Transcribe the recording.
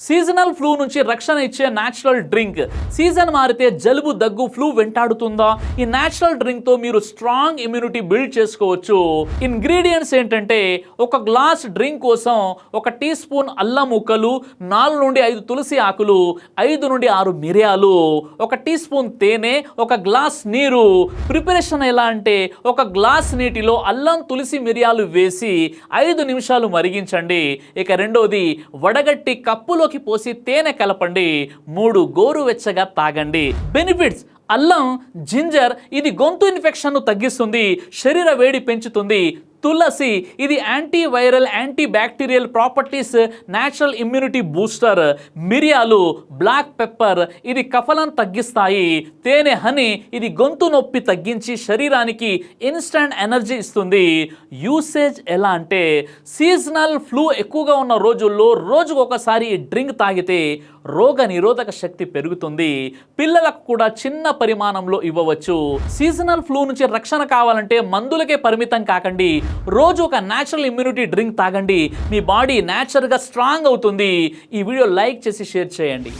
Seasonal flu నుంచి రక్షణ ఇచ్చే న్యాచురల్ డ్రింక్. సీజన్ మారితే జలుబు, దగ్గు, ఫ్లూ వెంటాడుతుందా? ఈ న్యాచురల్ డ్రింక్ తో మీరు స్ట్రాంగ్ ఇమ్యూనిటీ బిల్డ్ చేసుకోవచ్చు. ఇంగ్రీడియంట్స్ ఏంటంటే, ఒక గ్లాస్ డ్రింక్ కోసం 1 టీ స్పూన్ అల్లం ముక్కలు, 4 నుండి 5 తులసి ఆకులు, 5 నుండి 6 మిరియాలు, 1 టీ స్పూన్ తేనె, 1 గ్లాస్ నీరు. ప్రిపరేషన్ ఎలా అంటే, 1 గ్లాస్ నీటిలో అల్లం, తులసి, మిరియాలు వేసి 5 నిమిషాలు మరిగించండి. ఇక రెండోది, వడగట్టి కప్పులోకి పోసి తేనె కలపండి. 3 గోరువెచ్చగా తాగండి. బెనిఫిట్స్: అల్లం, జింజర్ ఇది గొంతు ఇన్ఫెక్షన్ను తగ్గిస్తుంది, శరీర వేడి పెంచుతుంది. తులసి ఇది anti viral, anti bacterial properties, natural immunity booster. మిరియాలు, బ్లాక్ పెప్పర్ ఇది కఫలను తగ్గిస్తాయి. తేనె, హనీ ఇది గొంతు నొప్పి తగ్గించి శరీరానికి ఇన్స్టంట్ ఎనర్జీ ఇస్తుంది. యూసేజ్ ఎలా అంటే, సీజనల్ ఫ్లూ ఎక్కువగా ఉన్న రోజుల్లో రోజుకు ఒకసారి ఈ డ్రింక్ తాగితే రోగ నిరోధక శక్తి పెరుగుతుంది. పిల్లలకు కూడా చిన్న పరిమాణంలో ఇవ్వవచ్చు. సీజనల్ ఫ్లూ నుంచి రక్షణ కావాలంటే మందులకే పరిమితం కాకండి. రోజు ఒక న్యాచురల్ ఇమ్యూనిటీ డ్రింక్ తాగండి. మీ బాడీ న్యాచురల్గా స్ట్రాంగ్ అవుతుంది. ఈ వీడియో లైక్ చేసి షేర్ చేయండి.